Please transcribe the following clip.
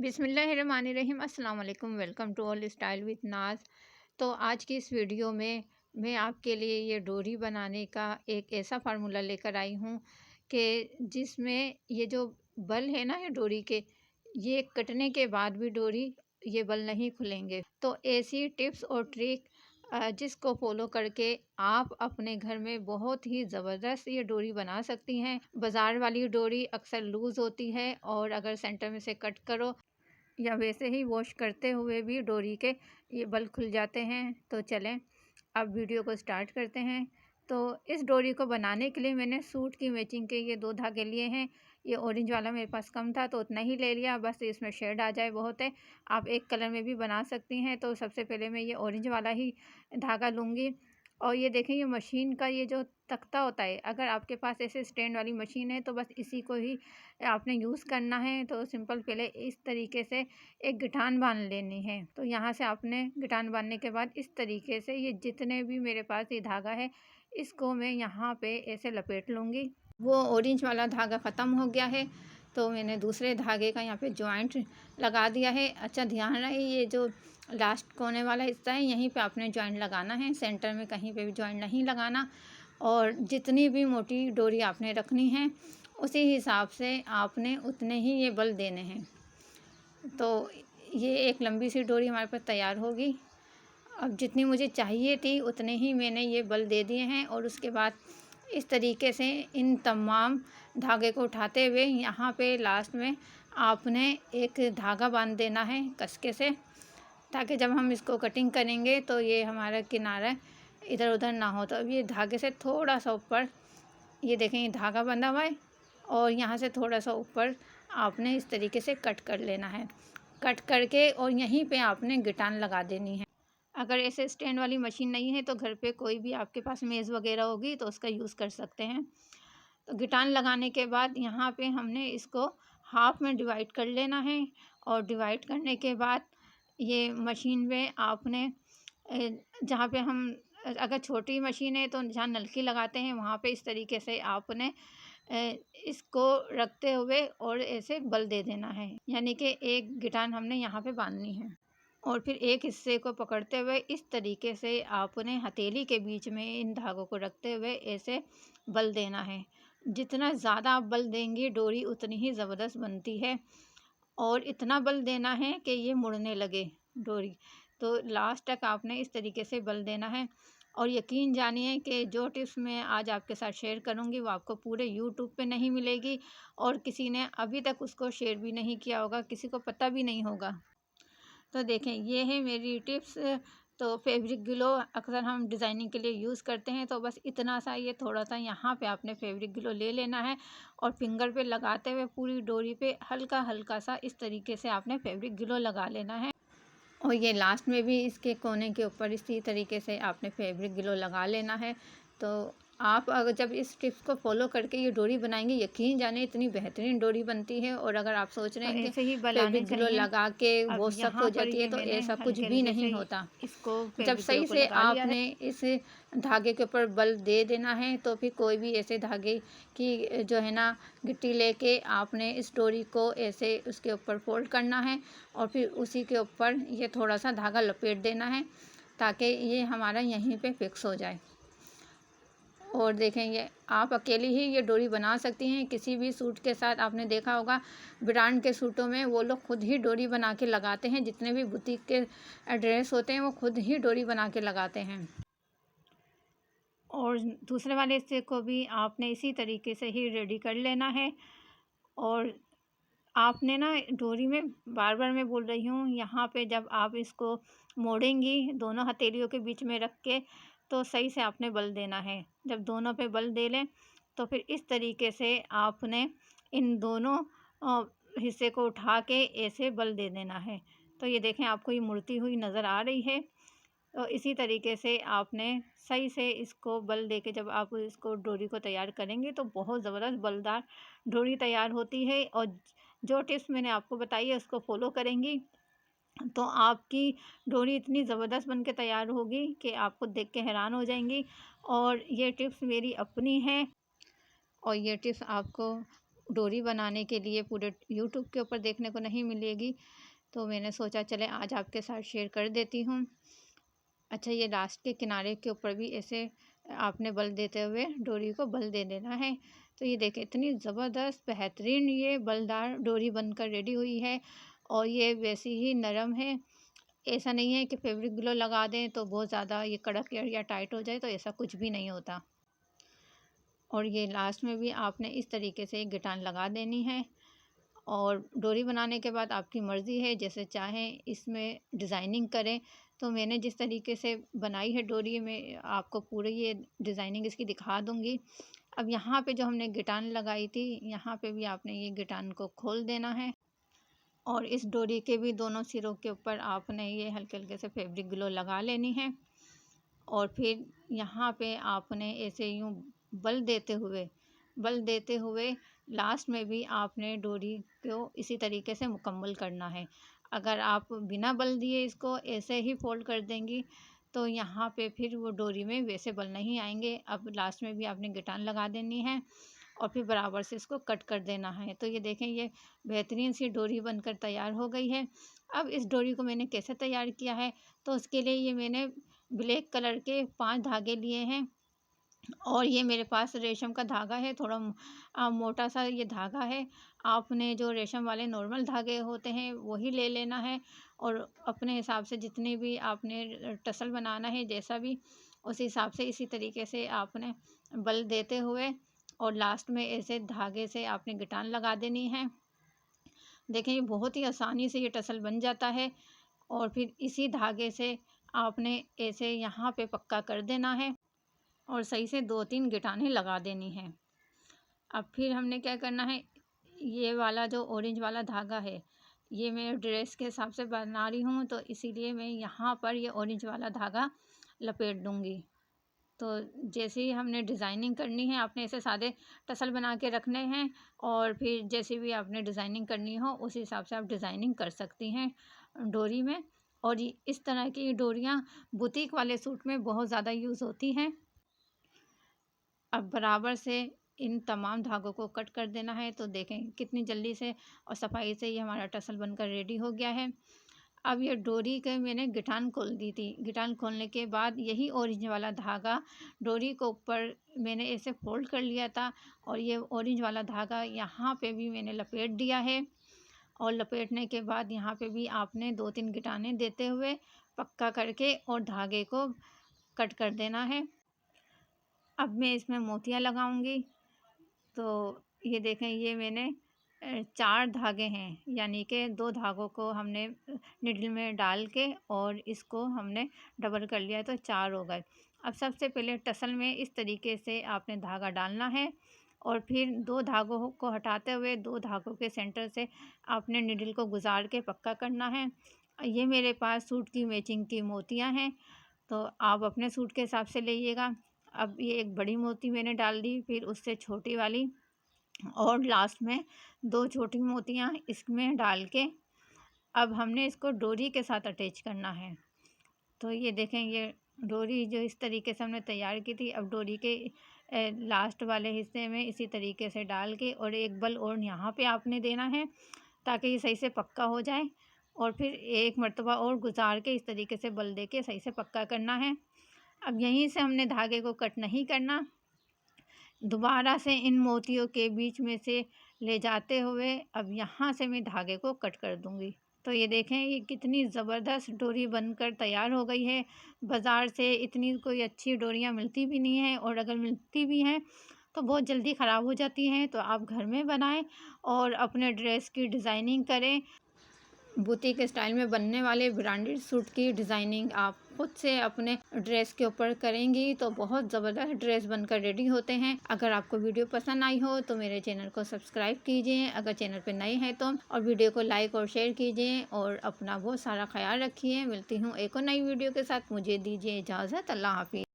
बिस्मिल्लाहिर्रहमानिर्रहीम अस्सलाम वालेकुम। Welcome to all style with Naaz. तो आज की इस वीडियो में मैं आपके लिए ये डोरी बनाने का एक ऐसा फार्मूला लेकर आई हूँ कि जिसमें ये जो बल है ना, ये डोरी के, ये कटने के बाद भी डोरी ये बल नहीं खुलेंगे। तो ऐसी टिप्स और ट्रिक जिसको फॉलो करके आप अपने घर में बहुत ही ज़बरदस्त ये डोरी बना सकती हैं। बाज़ार वाली डोरी अक्सर लूज़ होती है और अगर सेंटर में से कट करो या वैसे ही वॉश करते हुए भी डोरी के ये बल खुल जाते हैं। तो चलें अब वीडियो को स्टार्ट करते हैं। तो इस डोरी को बनाने के लिए मैंने सूट की मैचिंग के ये 2 धागे लिए हैं। ये ऑरेंज वाला मेरे पास कम था तो उतना ही ले लिया, बस इसमें शेड आ जाए बहुत है। आप एक कलर में भी बना सकती हैं। तो सबसे पहले मैं ये ऑरेंज वाला ही धागा लूँगी। और ये देखें, ये मशीन का ये जो तख्ता होता है, अगर आपके पास ऐसे स्टैंड वाली मशीन है तो बस इसी को ही आपने यूज़ करना है। तो सिंपल पहले इस तरीके से एक गिठान बांध लेनी है। तो यहाँ से आपने गिठान बांधने के बाद इस तरीके से ये जितने भी मेरे पास ये धागा है, इसको मैं यहाँ पे ऐसे लपेट लूँगी। वो ऑरेंज वाला धागा ख़त्म हो गया है तो मैंने दूसरे धागे का यहाँ पे जॉइंट लगा दिया है। अच्छा ध्यान रहे, ये जो लास्ट कोने वाला हिस्सा है यहीं पे आपने जॉइंट लगाना है, सेंटर में कहीं पे भी जॉइंट नहीं लगाना। और जितनी भी मोटी डोरी आपने रखनी है उसी हिसाब से आपने उतने ही ये बल देने हैं। तो ये एक लंबी सी डोरी हमारे पास तैयार होगी। अब जितनी मुझे चाहिए थी उतने ही मैंने ये बल दे दिए हैं। और उसके बाद इस तरीके से इन तमाम धागे को उठाते हुए यहाँ पे लास्ट में आपने एक धागा बांध देना है कसके से, ताकि जब हम इसको कटिंग करेंगे तो ये हमारा किनारा इधर उधर ना हो। तो अब ये धागे से थोड़ा सा ऊपर, ये देखें, ये धागा बंधा हुआ है और यहाँ से थोड़ा सा ऊपर आपने इस तरीके से कट कर लेना है। कट करके और यहीं पे आपने गिटान लगा देनी है। अगर ऐसे स्टैंड वाली मशीन नहीं है तो घर पे कोई भी आपके पास मेज़ वगैरह होगी तो उसका यूज़ कर सकते हैं। तो गिटान लगाने के बाद यहाँ पे हमने इसको हाफ में डिवाइड कर लेना है। और डिवाइड करने के बाद ये मशीन में आपने जहाँ पे हम, अगर छोटी मशीन है तो जहाँ नलकी लगाते हैं वहाँ पे इस तरीके से आपने इसको रखते हुए और ऐसे बल दे देना है, यानी कि एक गिटान हमने यहाँ पे बांधनी है। और फिर एक हिस्से को पकड़ते हुए इस तरीके से आपने हथेली के बीच में इन धागों को रखते हुए ऐसे बल देना है। जितना ज़्यादा आप बल देंगी डोरी उतनी ही ज़बरदस्त बनती है। और इतना बल देना है कि ये मुड़ने लगे डोरी। तो लास्ट तक आपने इस तरीके से बल देना है। और यकीन जानिए कि जो टिप्स मैं आज आपके साथ शेयर करूंगी वो आपको पूरे यूट्यूब पे नहीं मिलेगी और किसी ने अभी तक उसको शेयर भी नहीं किया होगा, किसी को पता भी नहीं होगा। तो देखें, ये है मेरी टिप्स। तो फैब्रिक ग्लो अक्सर हम डिज़ाइनिंग के लिए यूज़ करते हैं, तो बस इतना सा, ये थोड़ा सा यहाँ पे आपने फैब्रिक ग्लो ले लेना है और फिंगर पे लगाते हुए पूरी डोरी पे हल्का हल्का सा इस तरीके से आपने फैब्रिक ग्लो लगा लेना है। और ये लास्ट में भी इसके कोने के ऊपर इसी तरीके से आपने फैब्रिक ग्लो लगा लेना है। तो आप अगर जब इस टिप्स को फॉलो करके ये डोरी बनाएंगे, यकीन जाने इतनी बेहतरीन डोरी बनती है। और अगर आप सोच रहे हैं कि ऐसे ही बल आने फैब्रिक ग्लो चाहिए। लगा के अब वो सख्त हो यहाँ पर जाती है, ये तो मैंने ऐसा कुछ हल्के भी हल्के से नहीं होता। इसको जब फैब्रिक ग्लू सही को से लगा लिया है। आपने इस धागे के ऊपर बल दे देना है तो फिर कोई भी ऐसे धागे की जो है ना गिट्टी लेके आपने इस डोरी को ऐसे उसके ऊपर फोल्ड करना है और फिर उसी के ऊपर ये थोड़ा सा धागा लपेट देना है ताकि ये हमारा यहीं पे फिक्स हो जाए। और देखें, ये आप अकेली ही ये डोरी बना सकती हैं किसी भी सूट के साथ। आपने देखा होगा ब्रांड के सूटों में वो लोग खुद ही डोरी बना के लगाते हैं, जितने भी बुटीक के ड्रेस होते हैं वो खुद ही डोरी बना के लगाते हैं। और दूसरे वाले हिस्से को भी आपने इसी तरीके से ही रेडी कर लेना है। और आपने ना डोरी में, बार बार मैं बोल रही हूँ, यहाँ पे जब आप इसको मोड़ेंगी दोनों हथेलियों के बीच में रख के तो सही से आपने बल देना है। जब दोनों पे बल दे लें तो फिर इस तरीके से आपने इन दोनों हिस्से को उठा के ऐसे बल दे देना है। तो ये देखें, आपको ये मुड़ती हुई नज़र आ रही है। तो इसी तरीके से आपने सही से इसको बल दे के जब आप इसको डोरी को तैयार करेंगे तो बहुत ज़बरदस्त बलदार डोरी तैयार होती है। और जो टिप्स मैंने आपको बताई है उसको फॉलो करेंगी तो आपकी डोरी इतनी ज़बरदस्त बन के तैयार होगी कि आपको देख के हैरान हो जाएंगी। और ये टिप्स मेरी अपनी हैं और ये टिप्स आपको डोरी बनाने के लिए पूरे यूट्यूब के ऊपर देखने को नहीं मिलेगी, तो मैंने सोचा चले आज आपके साथ शेयर कर देती हूँ। अच्छा, ये लास्ट के किनारे के ऊपर भी ऐसे आपने बल देते हुए डोरी को बल दे देना है। तो ये देखें, इतनी ज़बरदस्त बेहतरीन ये बलदार डोरी बनकर रेडी हुई है और ये वैसी ही नरम है। ऐसा नहीं है कि फैब्रिक ग्लो लगा दें तो बहुत ज़्यादा ये कड़क या टाइट हो जाए, तो ऐसा कुछ भी नहीं होता। और ये लास्ट में भी आपने इस तरीके से गिटान लगा देनी है। और डोरी बनाने के बाद आपकी मर्ज़ी है, जैसे चाहें इसमें डिज़ाइनिंग करें। तो मैंने जिस तरीके से बनाई है डोरी में, आपको पूरी ये डिज़ाइनिंग इसकी दिखा दूँगी। अब यहाँ पे जो हमने गिटान लगाई थी, यहाँ पे भी आपने ये गिटान को खोल देना है और इस डोरी के भी दोनों सिरों के ऊपर आपने ये हल्के हल्के से फैब्रिक ग्लो लगा लेनी है। और फिर यहाँ पे आपने ऐसे यूँ बल देते हुए लास्ट में भी आपने डोरी को इसी तरीके से मुकम्मल करना है। अगर आप बिना बल दिए इसको ऐसे ही फोल्ड कर देंगी तो यहाँ पे फिर वो डोरी में वैसे बल नहीं आएंगे। अब लास्ट में भी आपने गिटान लगा देनी है और फिर बराबर से इसको कट कर देना है। तो ये देखें, ये बेहतरीन सी डोरी बनकर तैयार हो गई है। अब इस डोरी को मैंने कैसे तैयार किया है, तो उसके लिए ये मैंने ब्लैक कलर के 5 धागे लिए हैं और ये मेरे पास रेशम का धागा है, थोड़ा मोटा सा ये धागा है। आपने जो रेशम वाले नॉर्मल धागे होते हैं वही ले लेना है और अपने हिसाब से जितनी भी आपने टसल बनाना है, जैसा भी उस हिसाब से इसी तरीके से आपने बल देते हुए और लास्ट में ऐसे धागे से आपने गिटान लगा देनी है। देखें, ये बहुत ही आसानी से ये टसल बन जाता है और फिर इसी धागे से आपने ऐसे यहाँ पे पक्का कर देना है और सही से 2-3 गिटानें लगा देनी है। अब फिर हमने क्या करना है, ये वाला जो ऑरेंज वाला धागा है, ये मैं ड्रेस के हिसाब से बना रही हूँ, तो इसीलिए मैं यहाँ पर ये ऑरेंज वाला धागा लपेट दूँगी। तो जैसे ही हमने डिज़ाइनिंग करनी है, आपने ऐसे सादे टसल बना के रखने हैं और फिर जैसे भी आपने डिज़ाइनिंग करनी हो उस हिसाब से आप डिज़ाइनिंग कर सकती हैं डोरी में। और इस तरह की डोरियाँ बुटीक वाले सूट में बहुत ज़्यादा यूज़ होती हैं। अब बराबर से इन तमाम धागों को कट कर देना है। तो देखें कितनी जल्दी से और सफाई से ये हमारा टसल बनकर रेडी हो गया है। अब ये डोरी के मैंने गिटान खोल दी थी। गिटान खोलने के बाद यही ऑरेंज वाला धागा डोरी को ऊपर मैंने ऐसे फोल्ड कर लिया था और ये ऑरेंज वाला धागा यहाँ पे भी मैंने लपेट दिया है। और लपेटने के बाद यहाँ पे भी आपने 2-3 गिटाने देते हुए पक्का करके और धागे को कट कर देना है। अब मैं इसमें मोतियाँ लगाऊंगी। तो ये देखें, ये मैंने 4 धागे हैं, यानी कि 2 धागों को हमने निडल में डाल के और इसको हमने डबल कर लिया, तो 4 हो गए। अब सबसे पहले टसल में इस तरीके से आपने धागा डालना है और फिर 2 धागों को हटाते हुए 2 धागों के सेंटर से आपने निडल को गुजार के पक्का करना है। ये मेरे पास सूट की मैचिंग की मोतियाँ हैं, तो आप अपने सूट के हिसाब से लीजिएगा। अब ये एक बड़ी मोती मैंने डाल दी, फिर उससे छोटी वाली और लास्ट में 2 छोटी मोतियाँ इसमें डाल के अब हमने इसको डोरी के साथ अटैच करना है। तो ये देखें, ये डोरी जो इस तरीके से हमने तैयार की थी, अब डोरी के लास्ट वाले हिस्से में इसी तरीके से डाल के और एक बल और यहाँ पे आपने देना है ताकि ये सही से पक्का हो जाए। और फिर एक मर्तबा और गुजार के इस तरीके से बल दे के सही से पक्का करना है। अब यहीं से हमने धागे को कट नहीं करना, दोबारा से इन मोतियों के बीच में से ले जाते हुए अब यहाँ से मैं धागे को कट कर दूँगी। तो ये देखें, ये कितनी ज़बरदस्त डोरी बनकर तैयार हो गई है। बाज़ार से इतनी कोई अच्छी डोरियाँ मिलती भी नहीं हैं और अगर मिलती भी हैं तो बहुत जल्दी ख़राब हो जाती हैं। तो आप घर में बनाएं और अपने ड्रेस की डिज़ाइनिंग करें। बुटीक स्टाइल में बनने वाले ब्रांडेड सूट की डिज़ाइनिंग आप खुद से अपने ड्रेस के ऊपर करेंगी तो बहुत ज़बरदस्त ड्रेस बनकर रेडी होते हैं। अगर आपको वीडियो पसंद आई हो तो मेरे चैनल को सब्सक्राइब कीजिए, अगर चैनल पर नए हैं तो, और वीडियो को लाइक और शेयर कीजिए और अपना बहुत सारा ख्याल रखिए। मिलती हूँ एक और नई वीडियो के साथ, मुझे दीजिए इजाज़त। अल्लाह हाफिज़।